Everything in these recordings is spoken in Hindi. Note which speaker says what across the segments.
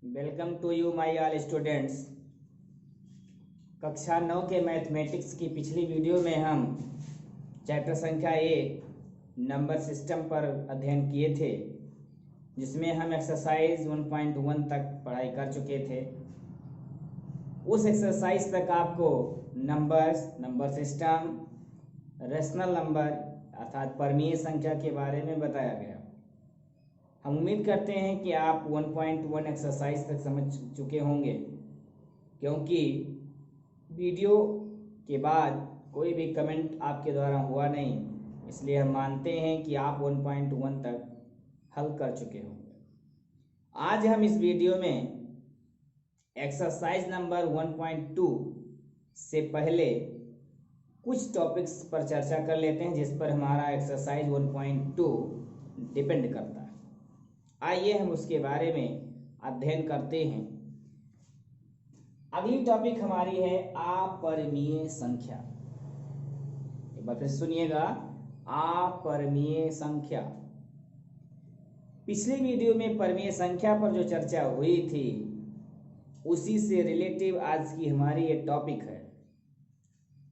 Speaker 1: Welcome to you my all students. कक्षा 9 के मैथमेटिक्स की पिछली वीडियो में हम चैप्टर संख्या 1 नंबर सिस्टम पर अध्ययन किए थे, जिसमें हम एक्सरसाइज 1.1 तक पढ़ाई कर चुके थे। उस एक्सरसाइज तक आपको numbers, number system, rational number अर्थात परमीय संख्या के बारे में बताया गया। हम उम्मीद करते हैं कि आप 1.1 एक्सरसाइज तक समझ चुके होंगे, क्योंकि वीडियो के बाद कोई भी कमेंट आपके द्वारा हुआ नहीं, इसलिए हम मानते हैं कि आप 1.1 तक हल कर चुके होंगे। आज हम इस वीडियो में एक्सरसाइज नंबर 1.2 से पहले कुछ टॉपिक्स पर चर्चा कर लेते हैं, जिस पर हमारा एक्सरसाइज 1.2 डिपेंड करता है। आइए हम उसके बारे में अध्ययन करते हैं। अगली टॉपिक हमारी है अपरिमेय संख्या। एक बार फिर सुनिएगा, अपरिमेय संख्या। पिछली वीडियो में परिमेय संख्या पर जो चर्चा हुई थी, उसी से रिलेटिव आज की हमारी ये टॉपिक है।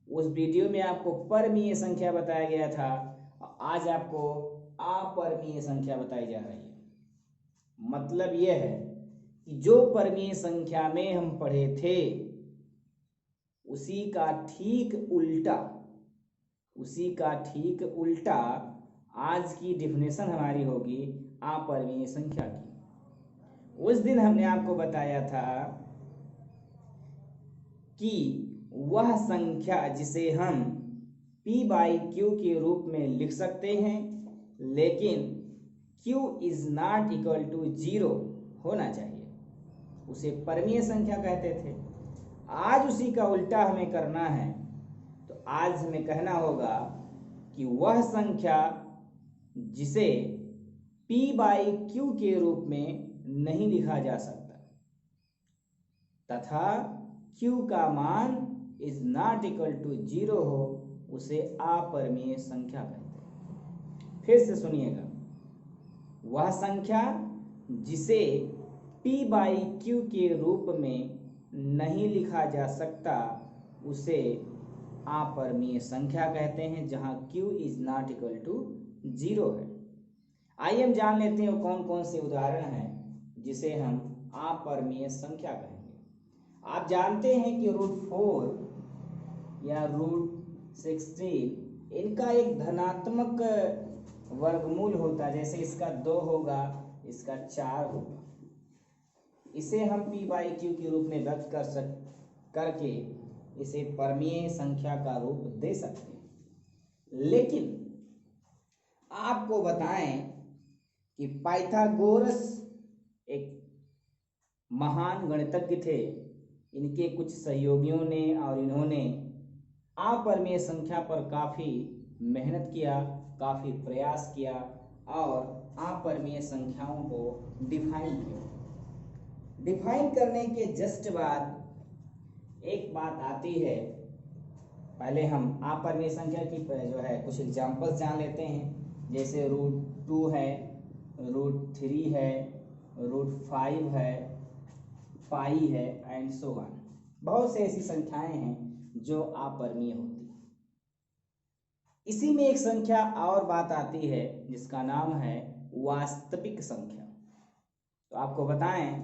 Speaker 1: उस वीडियो में आपको परिमेय संख्या बताया गया था, आज आपको अपरिमेय संख्या बताई जा रही है। मतलब यह है कि जो परिमेय संख्या में हम पढ़े थे, उसी का ठीक उल्टा आज की डेफिनेशन हमारी होगी अपरिमेय संख्या की। उस दिन हमने आपको बताया था कि वह संख्या जिसे हम p/q के रूप में लिख सकते हैं, लेकिन q is not equal to 0 होना चाहिए, उसे परिमेय संख्या कहते थे। आज उसी का उल्टा हमें करना है, तो आज हमें कहना होगा कि वह संख्या जिसे p/q के रूप में नहीं लिखा जा सकता तथा q का मान इज नॉट इक्वल टू 0 हो, उसे अपरिमेय संख्या कहते हैं। फिर से सुनिएगा, वह संख्या जिसे p/q के रूप में नहीं लिखा जा सकता, उसे अपरिमेय संख्या कहते हैं, जहां q is not equal to 0 है। आइए हम जान लेते हैं कौन कौन से उदाहरण हैं जिसे हम अपरिमेय संख्या कहेंगे। आप जानते हैं कि √4 या √16 इनका एक धनात्मक वर्गमूल होता है। जैसे इसका 2 होगा, इसका 4 होगा। इसे हम p/q के रूप में व्यक्त करके इसे परिमेय संख्या का रूप दे सकते हैं। लेकिन आपको बताएं कि पाइथागोरस एक महान गणितज्ञ थे। इनके कुछ सहयोगियों ने और इन्होंने अपरिमेय संख्या पर काफी मेहनत किया, काफी प्रयास किया और अपरिमेय संख्याओं को डिफाइन किया। डिफाइन करने के जस्ट बाद एक बात आती है। पहले हम अपरिमेय संख्या की जो है कुछ एग्जांपल्स जान लेते हैं। जैसे √2 है, √3 है, √5 है, पाई है एंड सो ऑन। बहुत से ऐसी संख्याएं हैं जो अपरिमेय होती हैं। इसी में एक संख्या और बात आती है, जिसका नाम है वास्तविक संख्या। तो आपको बताएं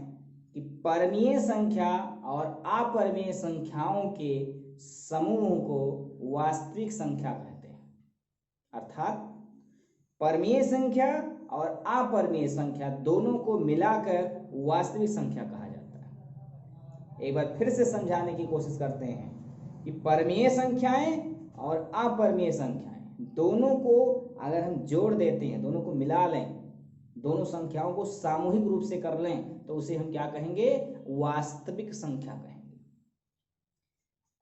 Speaker 1: कि परिमेय संख्या और अपरिमेय संख्याओं के समूह को वास्तविक संख्या कहते हैं। अर्थात परिमेय संख्या और अपरिमेय संख्या दोनों को मिलाकर वास्तविक संख्या कहा जाता है। एक बार फिर से समझाने की कोशिश करते हैं कि परिमेय संख्याएं और अपरिमेय संख्याएं दोनों को अगर हम जोड़ देते हैं, दोनों को मिला लें, दोनों संख्याओं को सामूहिक रूप से कर लें, तो उसे हम क्या कहेंगे? वास्तविक संख्या कहेंगे।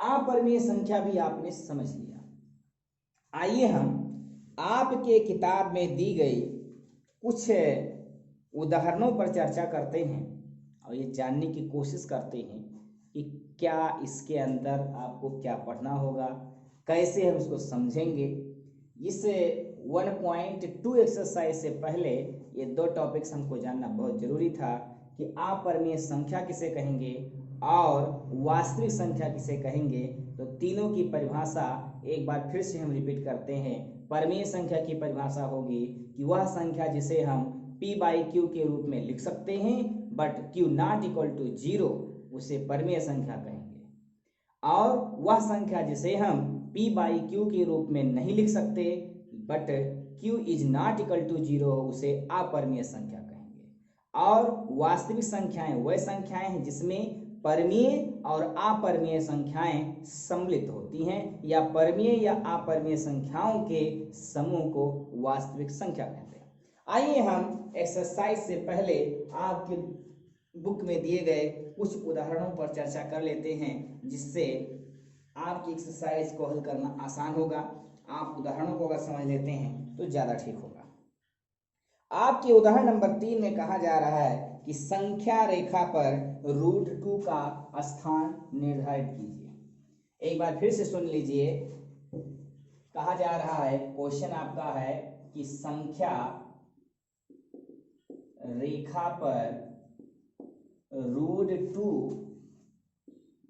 Speaker 1: अपरिमेय संख्या भी आपने समझ लिया। आइए हम आपके किताब में दी गई कुछ उदाहरणों पर चर्चा करते हैं और ये जानने की कोशिश करते हैं कि क्या इसके अंदर आपको क्या पढ़ना होगा, कैसे हम इसको समझेंगे। इस 1.2 एक्सरसाइज से पहले ये 2 टॉपिक्स हमको जानना बहुत जरूरी था कि अपरिमेय संख्या किसे कहेंगे और वास्तविक संख्या किसे कहेंगे, तो तीनों की परिभाषा एक बार फिर से हम रिपीट करते हैं। परिमेय संख्या की परिभाषा होगी कि वह संख्या जिसे हम p/q के रूप में लिख सकते हैं but q not equal to 0, उसे परिमेय संख्या कहेंगे। और वह संख्या जिसे हम p/q के रूप में नहीं लिख सकते but q is not equal to 0, उसे अपरिमेय संख्या कहेंगे। और वास्तविक संख्याएं वह संख्याएं हैं जिसमें परिमेय और अपरिमेय संख्याएं सम्मिलित होती हैं, या परिमेय या अपरिमेय संख्याओं के समूह को वास्तविक संख्या कहते हैं। आइए हम एक्सरसाइज से पहले आपके बुक में दिए गए कुछ उदाहरणों पर चर्चा कर लेते हैं, जिससे आपकी एक्सरसाइज को हल करना आसान होगा। आप उदाहरणों को अगर समझ लेते हैं तो ज़्यादा ठीक होगा। आपके उदाहरण नंबर 3 में कहा जा रहा है कि संख्या रेखा पर √2 का स्थान निर्धारित कीजिए। एक बार फिर से सुन लीजिए, कहा जा रहा है, क्वेश्चन आपका है कि संख्या रेखा पर √2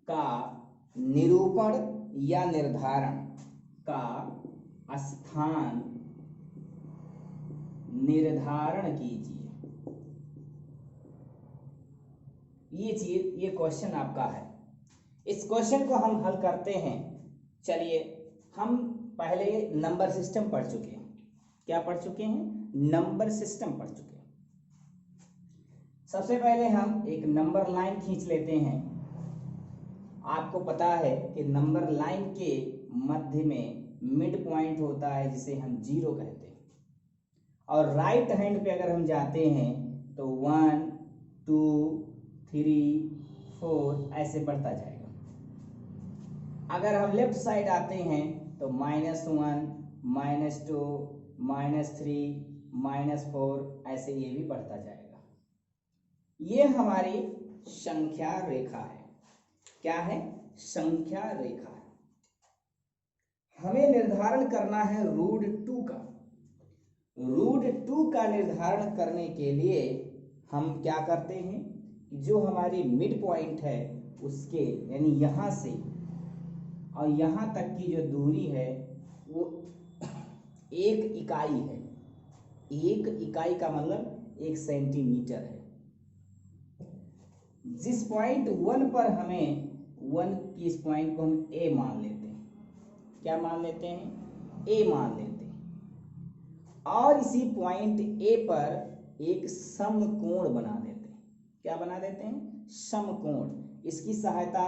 Speaker 1: का निरूपण या निर्धारण का स्थान निर्धारण कीजिए। ये क्वेश्चन आपका है। इस क्वेश्चन को हम हल करते हैं। चलिए, हम पहले नंबर सिस्टम पढ़ चुके हैं। क्या पढ़ चुके हैं? नंबर सिस्टम पढ़ चुके हैं। सबसे पहले हम एक नंबर लाइन खींच लेते हैं। आपको पता है कि नंबर लाइन के मध्य में मिड पॉइंट होता है जिसे हम 0 कहते हैं। और राइट हैंड पे अगर हम जाते हैं तो 1 2 3 4 ऐसे बढ़ता जाएगा। अगर हम लेफ्ट साइड आते हैं तो -1 -2 -3 -4 ऐसे ये भी बढ़ता जाएगा। ये हमारी संख्या रेखा है। क्या है? संख्या रेखा है। हमें निर्धारण करना है √2 का। √2 का निर्धारण करने के लिए हम क्या करते हैं, जो हमारी मिड पॉइंट है उसके यानी यहाँ से और यहाँ तक की जो दूरी है वो 1 इकाई है। 1 इकाई का मतलब 1 सेंटीमीटर है। जिस पॉइंट 1 पर हमें 1 की इस पॉइंट को हम A मान लेते हैं। क्या मान लेते हैं? A मान लेते हैं। और इसी पॉइंट A पर एक समकोण बना देते हैं। क्या बना देते हैं? समकोण। इसकी सहायता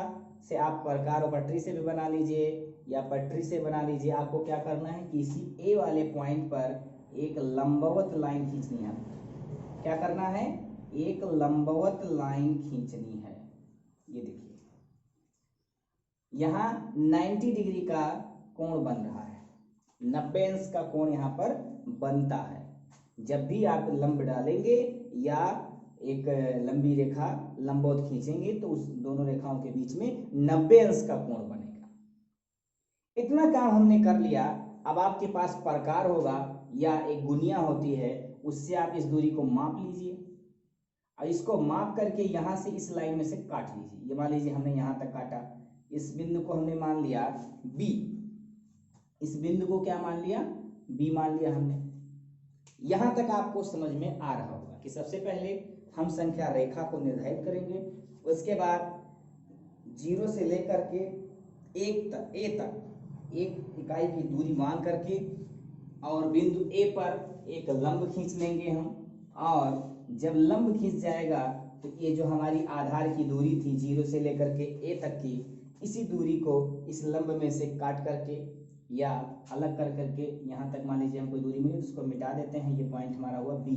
Speaker 1: से आप प्रकार और पटरी से भी बना लीजिए या पटरी से बना लीजिए। आपको क्या करना है कि इसी A वाले पॉइंट पर एक लंबवत लाइन खींचनी है। क्या करना है? एक लंबवत लाइन खींचनी है। ये देखिए, यहाँ 90 डिग्री का कोण बन रहा है। 90 अंश का कोण यहाँ पर बनता है। जब भी आप लंब डालेंगे या एक लंबी रेखा लंबवत खींचेंगे तो उस दोनों रेखाओं के बीच में 90 अंश का कोण बनेगा। इतना काम हमने कर लिया। अब आपके पास प्रकार होगा या एक गुनिया होती है, उससे आप इस दूरी को माप लीजिए और इसको माप करके यहाँ से इस लाइन में से काट लीजिए। ये मान लीजिए हमने यहाँ तक काटा। इस बिंदु को हमने मान लिया B। इस बिंदु को क्या मान लिया? B मान लिया हमने। यहां तक आपको समझ में आ रहा होगा कि सबसे पहले हम संख्या रेखा को निर्धारित करेंगे। उसके बाद 0 से लेकर के A तक 1 इकाई की दूरी मान करके और बिंदु A पर एक लंब खींच लेंगे हम। और जब लंब खींच जाएगा तो ये जो हमारी आधार की दूरी थी 0 से लेकर के A तक की, इसी दूरी को इस लंब में से काट करके या अलग कर करके यहाँ तक मान लीजिए हमको दूरी मिली, उसको मिटा देते हैं। ये पॉइंट हमारा हुआ B।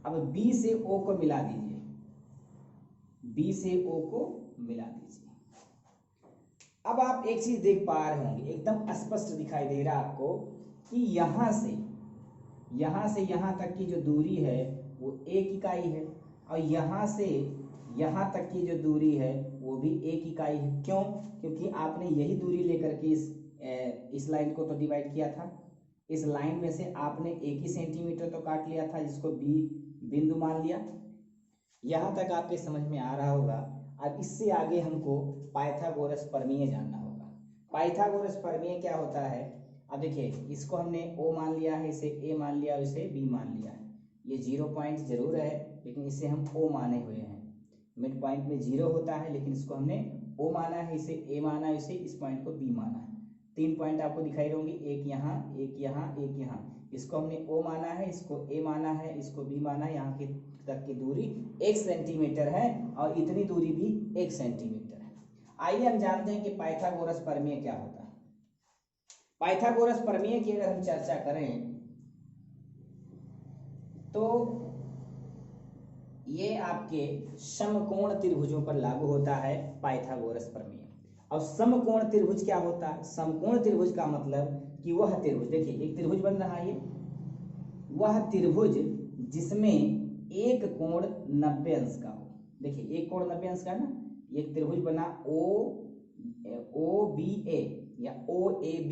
Speaker 1: अब B से O को मिला दीजिए। B से O को मिला दीजिए। अब आप एक चीज देख पा रहे होंगे, एकदम स्पष्ट दिखाई दे रहा है आपको कि यहाँ से यहाँ तक की जो दूरी है वो 1 इकाई है और यहाँ से यहाँ तक की जो दूरी है वो भी 1 इकाई है। क्यों? क्योंकि आपने यही दूरी लेकर के इस लाइन को तो डिवाइड किया था। इस लाइन में से आपने 1 ही सेंटीमीटर तो काट लिया था, जिसको B बिंदु मान लिया। यहाँ तक आपके समझ में आ रहा होगा। अब इससे आगे हमको पाइथागोरस प्रमेय जानना होगा। पाइथागोरस प्रमेय क्या होता है? अब देखिए, इसको हमने O मान लिया है, इसे A मान लिया, इसे B मान लिया है। ये 0 पॉइंट जरूर है, लेकिन इसे हम O माने हुए हैं। मिड पॉइंट में 0 होता है, लेकिन इसको हमने O माना है, इसे A माना है, इसे इस पॉइंट को B माना है। 3 पॉइंट आपको दिखाई देंगे, एक यहाँ, एक यहाँ, एक यहाँ। इसको हमने O माना है, इसको A माना है, इसको B माना है। यहाँ की तक की दूरी 1 सेंटीमीटर है और इतनी दूरी भी 1 सेंटीमीटर है। आइए हम जानते हैं कि पाइथागोरस प्रमेय क्या होता है। पाइथागोरस प्रमेय की अगर हम चर्चा करें तो ये आपके समकोण त्रिभुजों पर लागू होता है पाइथागोरस प्रमेय। और समकोण त्रिभुज क्या होता है? समकोण त्रिभुज का मतलब कि वह त्रिभुज, देखिए एक त्रिभुज बन रहा है, वह त्रिभुज जिसमें एक कोण 90 अंश का हो। देखिए एक कोण 90 अंश का ना, एक त्रिभुज बना OBA या OAB,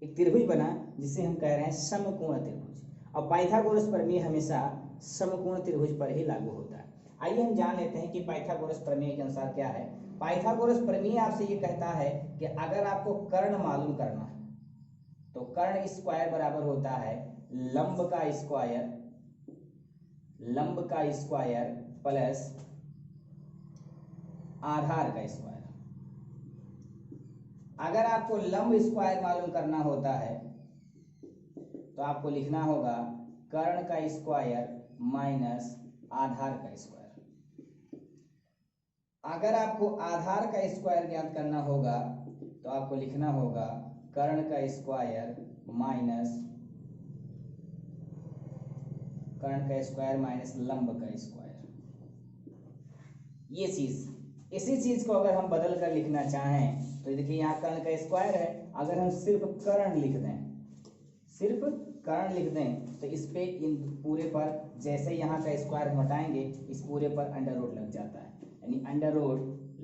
Speaker 1: एक त्रिभुज बना जिसे हम कह रहे हैं समकोण त्रिभुज। और पाइथागोरस प्रमेय हमेशा समकोण त्रिभुज पर ही लागू होता है। आइए हम जान लेते हैं कि पाइथागोरस प्रमेय के अनुसार क्या है। पाइथागोरस प्रमेय आपसे ये कहता है कि अगर आपको कर्ण मालूम करना है तो कर्ण स्क्वायर बराबर होता है लंब का स्क्वायर प्लस आधार का स्क्वायर। अगर आपको लंब स्क्वायर मालूम करना होता है तो आपको लिखना होगा कर्ण का स्क्वायर माइनस आधार का स्क्वायर। अगर आपको आधार का स्क्वायर ज्ञात करना होगा तो आपको लिखना होगा कर्ण का स्क्वायर माइनस लंब का स्क्वायर। ये चीज, इसी चीज को अगर हम बदल कर लिखना चाहें तो देखिए यहाँ कर्ण का स्क्वायर है, अगर हम सिर्फ कर्ण लिख दें तो इस पे इन पूरे पर जैसे यहाँ का स्क्वायर हम हटाएंगे इस पूरे पर अंडर रूट लग जाता है, यानी अंडर रूट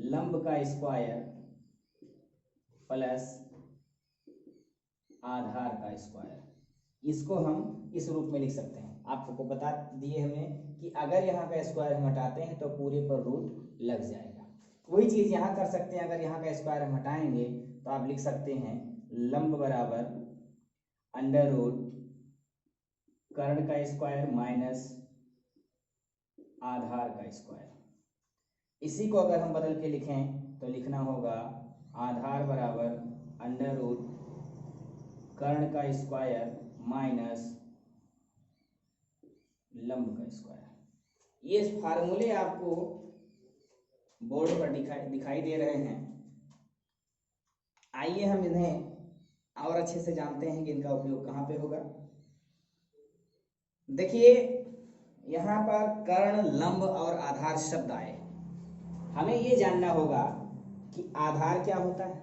Speaker 1: लंब का स्क्वायर प्लस आधार का स्क्वायर। इसको हम इस रूप में लिख सकते हैं। आपको बता दिए हमें कि अगर यहाँ का स्क्वायर हम हटाते हैं तो पूरे पर रूट लग जाएगा। वही चीज यहाँ कर सकते हैं, अगर यहाँ का स्क्वायर हम हटाएंगे तो आप लिख सकते हैं लंब बराबर अंडर रूट कर्ण का स्क्वायर माइनस आधार का स्क्वायर। इसी को अगर हम बदल के लिखें तो लिखना होगा आधार बराबर अंडर रूट कर्ण का स्क्वायर माइनस लंब का स्क्वायर। ये फार्मूले आपको बोर्ड पर दिखाई दे रहे हैं। आइए हम इन्हें और अच्छे से जानते हैं कि इनका उपयोग कहाँ पे होगा। देखिए यहाँ पर कर्ण, लंब और आधार शब्द आए। हमें ये जानना होगा कि आधार क्या होता है,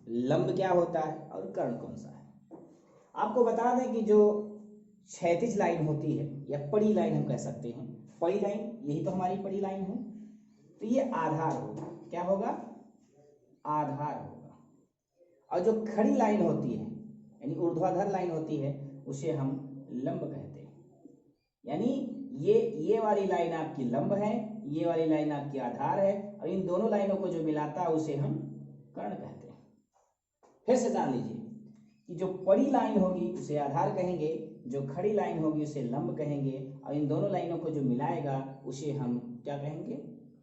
Speaker 1: लंब क्या होता है और कर्ण कौन सा है। आपको बता दें कि जो क्षैतिज लाइन होती है या पड़ी लाइन हम कह सकते हैं, पड़ी लाइन, यही तो हमारी पड़ी लाइन है, तो ये आधार होगा। क्या होगा? आधार होगा। और जो खड़ी लाइन होती है यानी ऊर्ध्वाधर लाइन होती है उसे हम लंब कहते हैं। यानी ये वाली लाइन आपकी लंब है, ये वाली लाइन आपकी आधार है, और इन दोनों लाइनों को जो मिलाता है उसे हम कर्ण कहते हैं। फिर से जान लीजिए कि जो पड़ी लाइन होगी उसे आधार कहेंगे, जो खड़ी लाइन होगी उसे लंब कहेंगे, और इन दोनों लाइनों को जो मिलाएगा उसे हम क्या कहेंगे?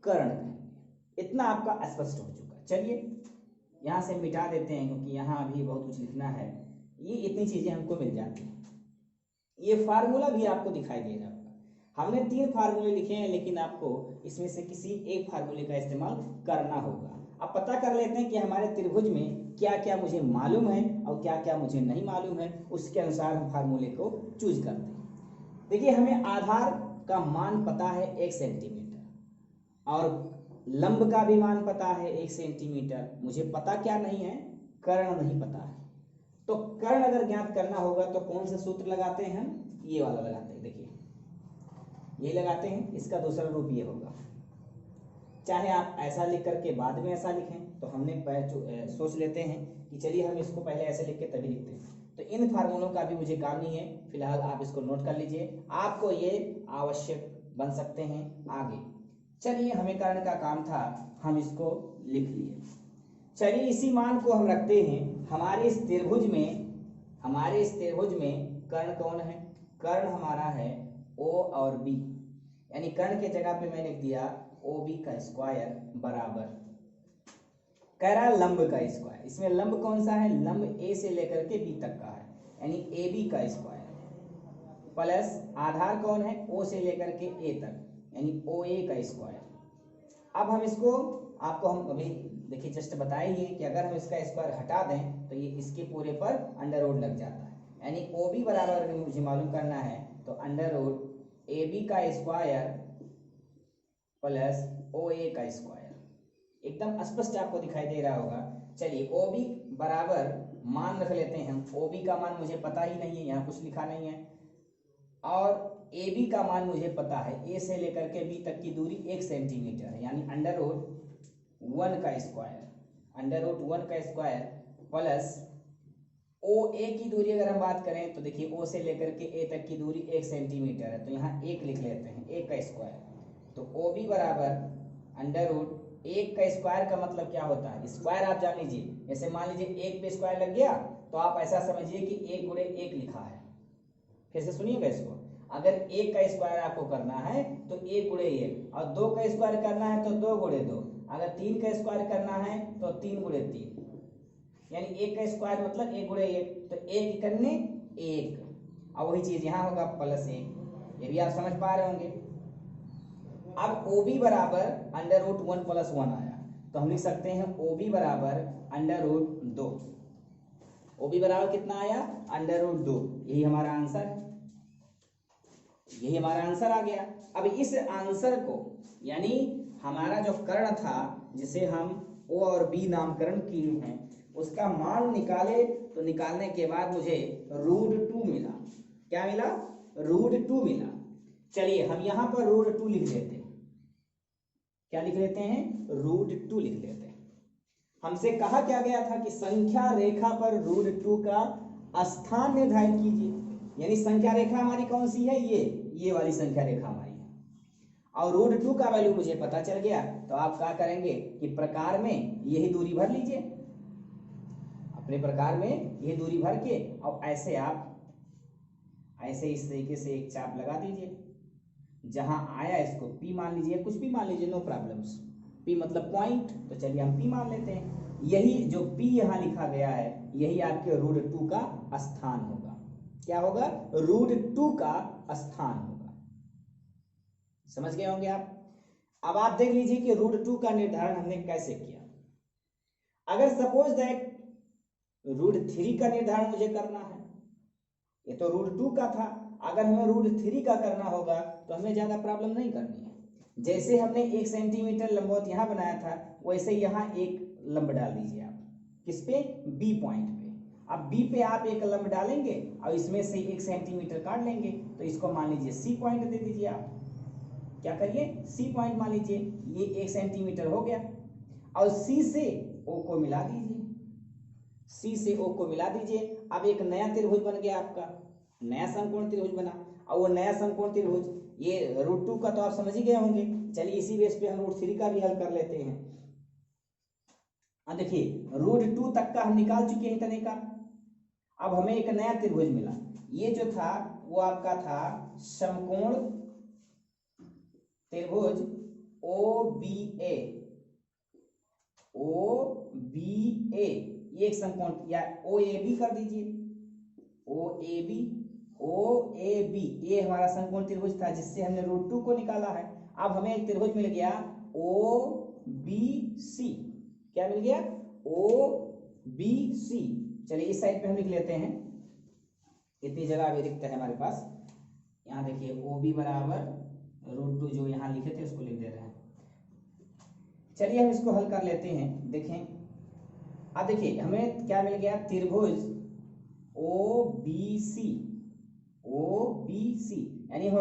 Speaker 1: कर्ण कहेंगे। इतना आपका स्पष्ट हो चुका। चलिए यहाँ से मिटा देते हैं क्योंकि यहाँ अभी बहुत कुछ लिखना है। ये इतनी चीजें हमको मिल जाती हैं। ये फार्मूला भी आपको दिखाई दे रहा होगा। हमने 3 फार्मूले लिखे हैं, लेकिन आपको इसमें से किसी एक फार्मूले का इस्तेमाल करना होगा। अब पता कर लेते हैं कि हमारे त्रिभुज में क्या क्या मुझे मालूम है और क्या क्या मुझे नहीं मालूम है, उसके अनुसार हम फार्मूले को चूज करते हैं। देखिए हमें आधार का मान पता है 1 सेंटीमीटर और लंब का भी मान पता है 1 सेंटीमीटर। मुझे पता क्या नहीं है? कर्ण नहीं पता है। तो कर्ण अगर ज्ञात करना होगा तो कौन सा सूत्र लगाते हैं हम? ये वाला लगाते हैं। देखिए ये लगाते हैं, इसका दूसरा रूप ये होगा। चाहे आप ऐसा लिख करके बाद में ऐसा लिखें, तो हमने सोच लेते हैं कि चलिए हम इसको पहले ऐसे लिख के तभी लिखते हैं। तो इन फार्मूलों का भी मुझे काम नहीं है, फिलहाल आप इसको नोट कर लीजिए। आपको ये आवश्यक बन सकते हैं आगे। चलिए हमें कर्ण का काम था, हम इसको लिख लिए। चलिए इसी मान को हम रखते हैं हमारे इस त्रिभुज में कर्ण कौन है? कर्ण हमारा है O और B, यानी कर्ण के जगह पे मैं लिख दिया OB का स्क्वायर बराबर, कह रहा है लंब का स्क्वायर। इसमें लंब कौन सा है? लंब A से लेकर के B तक का है, यानी AB का स्क्वायर प्लस आधार कौन है? O से लेकर के A तक, यानी OA का स्क्वायर। अब हम इसको आपको हम अभी देखिए जस्ट बताए ही कि अगर हम इसका स्क्वायर हटा दें तो ये इसके पूरे पर अंडर रूट लग जाता है, यानी OB बराबर अगर मुझे मालूम करना है तो अंडर रूट AB का स्क्वायर प्लस OA का स्क्वायर। एकदम स्पष्ट आपको दिखाई दे रहा होगा। चलिए OB बराबर मान रख लेते हैं हम। OB का मान मुझे पता ही नहीं है, यहाँ कुछ लिखा नहीं है, और AB का मान मुझे पता है, A से लेकर के B तक की दूरी 1 सेंटीमीटर है, यानी अंडर रूट 1 का स्क्वायर प्लस OA की दूरी अगर हम बात करें तो देखिए O से लेकर के A तक की दूरी 1 सेंटीमीटर है, तो यहाँ 1 लिख लेते हैं, 1 का स्क्वायर। तो OB बराबर अंडर रूट 1 का स्क्वायर का मतलब क्या होता है? स्क्वायर आप जान लीजिए, जैसे मान लीजिए 1 पे स्क्वायर लग गया तो आप ऐसा समझिए कि 1 गुणे 1 लिखा है। फिर से सुनिएगा इसको, अगर 1 का स्क्वायर आपको करना है तो 1 गुणे 1, और 2 का स्क्वायर करना है तो 2 गुणे 2, अगर 3 का स्क्वायर करना है तो 3 गुणे 3, यानी 1 का स्क्वायर मतलब 1 गुणे 1, तो 1 करने 1, और वही चीज यहाँ होगा प्लस 1। ये भी आप समझ पा रहे होंगे। अब OB बराबर अंडर रूट 1 प्लस 1 आया, तो हम लिख सकते हैं OB बराबर अंडर रूट 2। OB बराबर कितना आया? Under root 2। यही हमारा आंसर है, यही हमारा आंसर आ गया। अब इस आंसर को, यानी हमारा जो कर्ण था जिसे हम O और B नामकरण किए हैं, उसका मान निकाले, तो निकालने के बाद मुझे √2 मिला। क्या मिला? √2 मिला। चलिए हम यहां पर √2 लिख लेते हैं। क्या लिख लेते हैं? √2 लिख लेते हैं। हमसे कहा क्या गया था कि संख्या रेखा पर √2 का स्थान निर्धारित कीजिए, यानी संख्या रेखा हमारी कौन सी है? ये वाली संख्या रेखा हमारी है, और √2 का वैल्यू मुझे पता चल गया, तो आप क्या करेंगे कि प्रकार में यही दूरी भर लीजिए, अपने प्रकार में यही दूरी भर के, और ऐसे आप ऐसे इस तरीके से एक चाप लगा दीजिए। जहां आया इसको P मान लीजिए, कुछ भी मान लीजिए, नो प्रॉब्लम्स। P मतलब पॉइंट, तो चलिए हम P मान लेते हैं। यही जो P यहाँ लिखा गया है, यही आपके √2 का स्थान होगा। क्या होगा? √2 का स्थान होगा। समझ गए होंगे आप। अब आप देख लीजिए कि √2 का निर्धारण हमने कैसे किया। अगर सपोज दैट √3 का निर्धारण मुझे करना है, ये तो √2 का था, अगर हमें √3 का करना होगा तो हमें ज्यादा प्रॉब्लम नहीं करनी है। जैसे हमने 1 सेंटीमीटर लंबवत यहाँ बनाया था, वैसे यहाँ एक लंब डाल दीजिए आप। किस पे? B पॉइंट पे। अब B पे आप एक लंब डालेंगे और इसमें से 1 सेंटीमीटर काट लेंगे, तो इसको मान लीजिए C पॉइंट दे दीजिए आप। क्या करिए? C पॉइंट मान लीजिए, ये 1 सेंटीमीटर हो गया, और C से O को मिला दीजिए, C से O को मिला दीजिए। अब एक नया त्रिभुज बन गया आपका, नया समकोण त्रिभुज बना। और वो नया समकोण त्रिभुज, ये √2 का तो आप समझ ही गए होंगे। चलिए इसी बेस पे हम √3 का भी हल कर लेते हैं। देखिए √2 तक का हम निकाल चुके हैं इतने का। अब हमें एक नया त्रिभुज मिला, ये जो था वो आपका था समकोण त्रिभुज OBA। ये एक समकोण, या OAB कर दीजिए, OAB ये हमारा समकोण त्रिभुज था जिससे हमने √2 को निकाला है। अब हमें एक त्रिभुज मिल गया OBC। क्या मिल गया? OBC। चलिए इस साइड पे हम लिख लेते हैं, इतनी जगह अभी रिक्त है हमारे पास। यहाँ देखिए OB बराबर √2, जो यहाँ लिखे थे उसको लिख दे रहे हैं। चलिए हम इसको हल कर लेते हैं। देखें, अब देखिए हमें क्या मिल गया? त्रिभुज OBC, यानी हम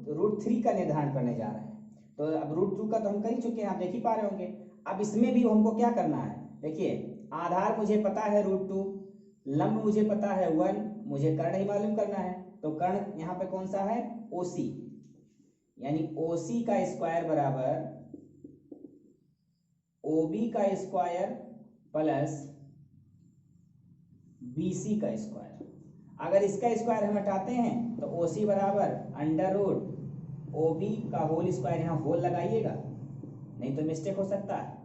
Speaker 1: √3 का निर्धारण करने जा रहे हैं। तो अब √2 का तो हम कर ही चुके हैं, आप देख ही पा रहे होंगे। अब इसमें भी हमको क्या करना है? देखिए आधार मुझे पता है √2, लंब मुझे पता है 1, मुझे कर्ण ही मालूम करना है। तो कर्ण यहाँ पे कौन सा है? OC, यानी OC का स्क्वायर बराबर OB का स्क्वायर प्लस BC का स्क्वायर। अगर इसका स्क्वायर हम हटाते हैं तो OC बराबर अंडर रूट OB का होल स्क्वायर, यहाँ होल लगाइएगा नहीं तो मिस्टेक हो सकता है,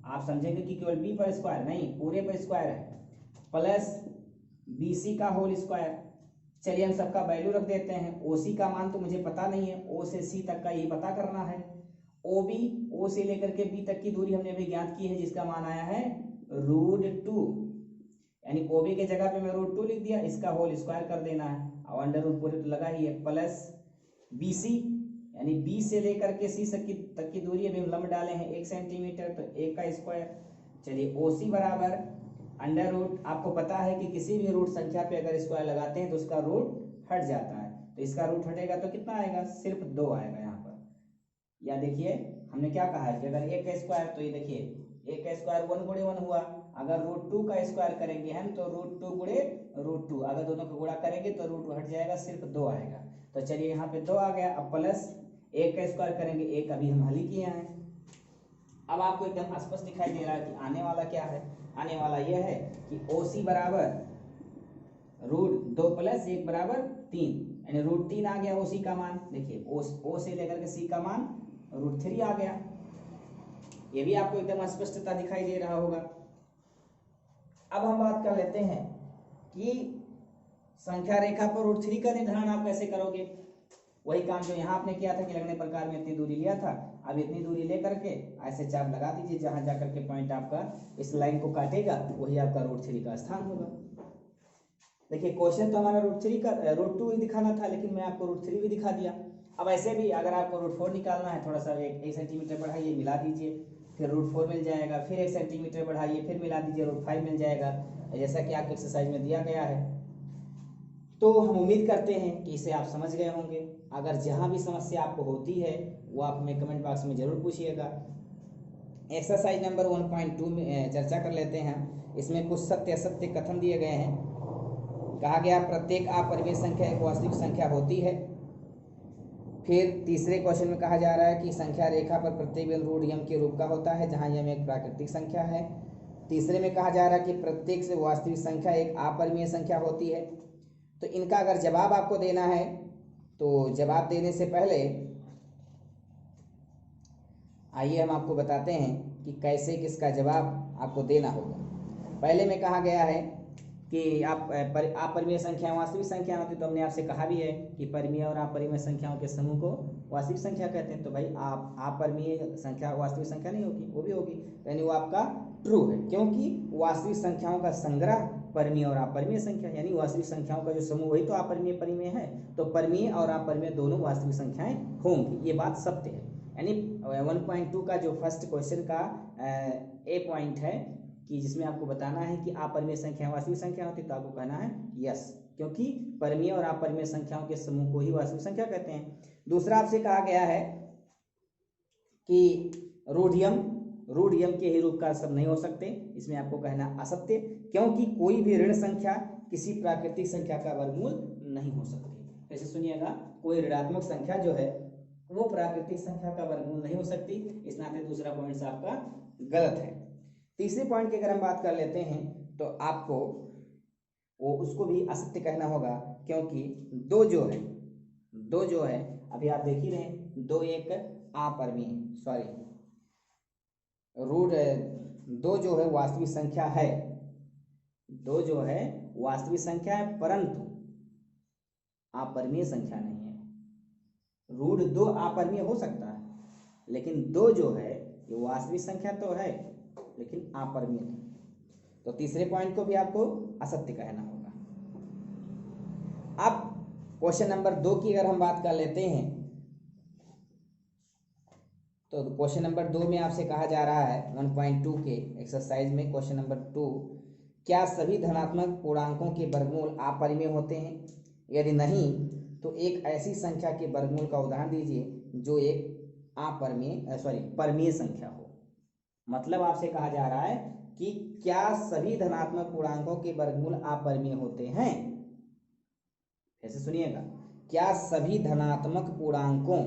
Speaker 1: आप समझेंगे कि केवल B पर स्क्वायर, नहीं पूरे पर स्क्वायर है, प्लस BC का होल स्क्वायर। चलिए हम सबका वैल्यू रख देते हैं। OC का मान तो मुझे पता नहीं है, O से C तक का यही पता करना है। OB, O से लेकर के B तक की दूरी हमने अभी ज्ञात की है, जिसका मान आया है √2, यानी OB के जगह पे मैं √2 लिख दिया, इसका होल स्क्वायर कर देना है, और अंडर रूट पूरे तो लगा ही है, प्लस BC यानी B से लेकर के C तक की दूरी अभी हम लंब डाले हैं 1 सेंटीमीटर, तो 1 का स्क्वायर। चलिए OC बराबर अंडर रूट, आपको पता है कि किसी भी रूट संख्या पे अगर स्क्वायर लगाते हैं तो उसका रूट हट जाता है, तो इसका रूट हटेगा तो कितना आएगा, सिर्फ 2 आएगा यहाँ पर। या देखिए हमने क्या कहा है कि अगर 1 का स्क्वायर, तो ये देखिए 1 का स्क्वायर 1 गुणे 1 हुआ, अगर √2 का स्क्वायर करेंगे हम तो √2 गुणे √2, अगर दोनों को गुणा करेंगे तो रूट हट जाएगा, सिर्फ 2 आएगा। तो चलिए यहाँ पे 2 आ गया। अब प्लस 1 का स्क्वायर करेंगे, 1 अभी हम हल ही किए हैं। अब आपको एकदम स्पष्ट दिखाई दे रहा है कि आने वाला क्या है, आने वाला यह है कि OC बराबर √2 + 1 बराबर 3, यानी √3 आ गया OC का मान। देखिए O से लेकर के C का मान √3 आ गया, ये भी आपको एकदम स्पष्टता दिखाई दे रहा होगा। अब हम बात कर लेते हैं कि संख्या रेखा पर √3 का निर्धारण आप कैसे करोगे। वही काम जो यहाँ आपने किया था कि लगने प्रकार में इतनी दूरी लिया था, अब इतनी दूरी लेकर के ऐसे चाप लगा दीजिए, जहां जाकर के पॉइंट आपका इस लाइन को काटेगा वही आपका √3 का स्थान होगा। देखिए क्वेश्चन तो हमारा √2 ही दिखाना था, लेकिन मैं आपको √3 भी दिखा दिया। अब ऐसे भी अगर आपको √4 निकालना है, थोड़ा सा 1 सेंटीमीटर बढ़ाइए, मिला दीजिए, फिर √4 मिल जाएगा, फिर 1 सेंटीमीटर बढ़ाइए, फिर मिला दीजिए, √5 मिल जाएगा, जैसा कि आपके एक्सरसाइज में दिया गया है। तो हम उम्मीद करते हैं कि इसे आप समझ गए होंगे। अगर जहां भी समस्या आपको होती है वो आप हमें कमेंट बॉक्स में जरूर पूछिएगा। एक्सरसाइज नंबर 1.2 में चर्चा कर लेते हैं। इसमें कुछ सत्य असत्य कथन दिए गए हैं। कहा गया प्रत्येक अपरिमेय संख्या एक वास्तविक संख्या होती है। फिर तीसरे क्वेश्चन में कहा जा रहा है कि संख्या रेखा पर प्रत्येक बिंदु रूट यम के रूप का होता है, जहां यम एक प्राकृतिक संख्या है। तीसरे में कहा जा रहा है कि प्रत्येक से वास्तविक संख्या एक अपरिमेय संख्या होती है। तो इनका अगर जवाब आपको देना है तो जवाब देने से पहले आइए हम आपको बताते हैं कि कैसे किसका जवाब आपको देना होगा। पहले में कहा गया है कि आप अपरिमेय संख्या वास्तविक संख्या होती, तो हमने आपसे कहा भी है कि परिमेय और अपरिमेय संख्याओं के समूह को वास्तविक संख्या कहते हैं। तो भाई आप अपरिमेय संख्या वास्तविक संख्या नहीं होगी, वो भी होगी, यानी वो आपका ट्रू है, क्योंकि वास्तविक संख्याओं का संग्रह परिमेय और अपरिमेय संख्या, यानी वास्तविक संख्याओं का जो समूह वही तो अपरिमेय परिमेय है, तो परिमेय और अपरिमेय दोनों वास्तविक संख्याएं होंगी, ये बात सत्य है। यानी 1.2 का जो फर्स्ट क्वेश्चन का ए पॉइंट है कि जिसमें आपको बताना है कि अपरिमेय संख्या वास्तविक संख्या होती, तो आपको कहना है यस, क्योंकि परिमेय और अपरिमेय संख्याओं के समूह को ही वास्तविक संख्या कहते हैं। दूसरा आपसे कहा गया है कि रूढ़ यम के ही रूप का सब नहीं हो सकते, इसमें आपको कहना असत्य, क्योंकि कोई भी ऋण संख्या किसी प्राकृतिक संख्या का वर्गमूल नहीं हो सकती। ऐसे सुनिएगा, कोई ऋणात्मक संख्या जो है वो प्राकृतिक संख्या का वर्गमूल नहीं हो सकती, इस नाते दूसरा पॉइंट आपका गलत है। तीसरे पॉइंट की अगर हम बात कर लेते हैं तो आपको वो उसको भी असत्य कहना होगा, क्योंकि दो जो है अभी आप देख ही रहे हैं, दो एक अपरिमेय दो जो है वास्तविक संख्या है, दो जो है वास्तविक संख्या है, परंतु अपरिमेय संख्या नहीं है। रूट दो अपरिमेय हो सकता है, लेकिन दो जो है ये वास्तविक संख्या तो है लेकिन अपरिमेय नहीं। तो तीसरे पॉइंट को भी आपको असत्य कहना होगा। अब क्वेश्चन नंबर 2 की अगर हम बात कर लेते हैं तो क्वेश्चन नंबर 2 में आपसे कहा जा रहा है 1.2 के एक्सरसाइज में क्वेश्चन नंबर 2, क्या सभी धनात्मक पूर्णांकों के वर्गमूल अपरिमेय होते हैं? यदि नहीं तो एक ऐसी संख्या के वर्गमूल का उदाहरण दीजिए जो एक परिमेय संख्या हो। मतलब आपसे कहा जा रहा है कि क्या सभी धनात्मक पूर्णांकों के वर्गमूल अपरिमेय होते हैं। ऐसे सुनिएगा, क्या सभी धनात्मक पूर्णांकों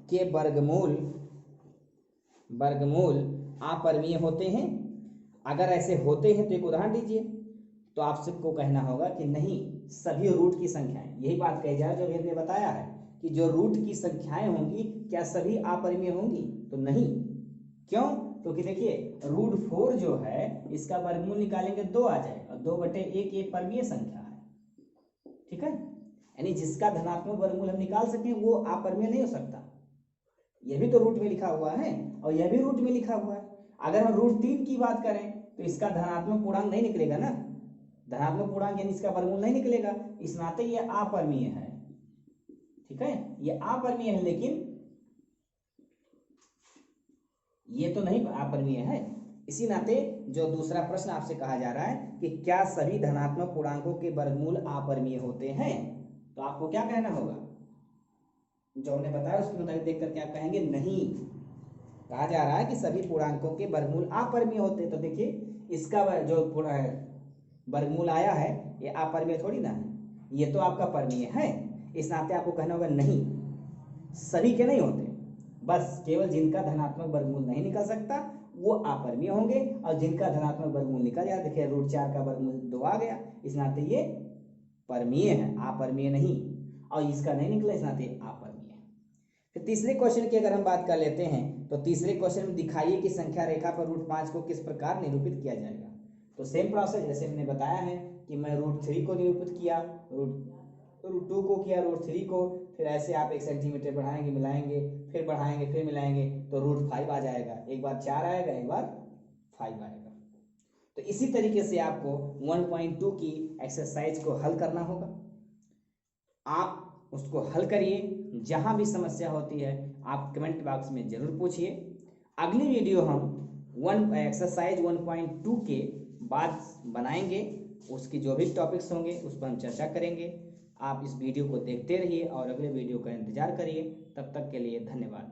Speaker 1: के वर्गमूल अपरिमेय होते हैं? अगर ऐसे होते हैं तो एक उदाहरण दीजिए। तो आप सबको कहना होगा कि नहीं, सभी रूट की संख्याएं, यही बात कही जा रही है जो हमने बताया है कि जो रूट की संख्याएं होंगी क्या सभी अपरिमेय होंगी? तो नहीं। क्यों? क्योंकि देखिए √4 जो है इसका वर्गमूल निकालेंगे 2 आ जाएगा, 2/1 ये परिमेय संख्या है, ठीक है। यानी जिसका धनात्मक वर्गमूल हम निकाल सकें वो अपरिमेय नहीं हो सकता। यह भी तो रूट में लिखा हुआ है और यह भी रूट में लिखा हुआ है। अगर हम √3 की बात करें तो इसका धनात्मक पूर्णांक नहीं निकलेगा ना, धनात्मक पूर्णांक यानी इसका वर्गमूल नहीं निकलेगा, इस नाते ये अपरिमेय है, ठीक है। ये अपरिमेय है, लेकिन ये तो नहीं अपरिमेय है। इसी नाते जो दूसरा प्रश्न आपसे कहा जा रहा है कि क्या सभी धनात्मक पूर्णांकों के वर्गमूल अपरिमेय होते हैं, तो आपको क्या कहना होगा? जो हमने बताया उसके मुताबिक देख करके आप कहेंगे नहीं। कहा जा रहा है कि सभी पूर्णांकों के वर्गमूल अपरिमेय होते हैं, तो देखिए इसका जो वर्गमूल आया है ये अपरिमेय थोड़ी ना है, ये तो आपका परिमेय है। इस नाते आपको कहना होगा नहीं, सभी के नहीं होते, बस केवल जिनका धनात्मक वर्गमूल नहीं निकल सकता वो अपरिमेय होंगे, और जिनका धनात्मक वर्गमूल निकल जाए, देखिए √4 का वर्गमूल 2 आ गया, इस नाते ये परिमेय है, अपरिमेय नहीं। और इसका नहीं निकला, इस नाते अपरिमेय है। फिर तीसरे क्वेश्चन की अगर हम बात कर लेते हैं तो तीसरे क्वेश्चन में दिखाइए कि संख्या रेखा पर √5 को किस प्रकार निरूपित किया जाएगा। तो सेम प्रोसेस जैसे हमने बताया है कि मैं √3 को निरूपित किया, √2 को किया, √3 को, फिर ऐसे आप 1 सेंटीमीटर बढ़ाएंगे, मिलाएंगे, फिर बढ़ाएंगे, फिर मिलाएंगे, तो √5 आ जाएगा। एक बार 4 आएगा, एक बार 5 आएगा। तो इसी तरीके से आपको 1.2 की एक्सरसाइज को हल करना होगा। आप उसको हल करिए, जहां भी समस्या होती है आप कमेंट बॉक्स में जरूर पूछिए। अगली वीडियो हम एक्सरसाइज 1.2 के बाद बनाएंगे, उसकी जो भी टॉपिक्स होंगे उस पर हम चर्चा करेंगे। आप इस वीडियो को देखते रहिए और अगले वीडियो का इंतजार करिए। तब तक के लिए धन्यवाद।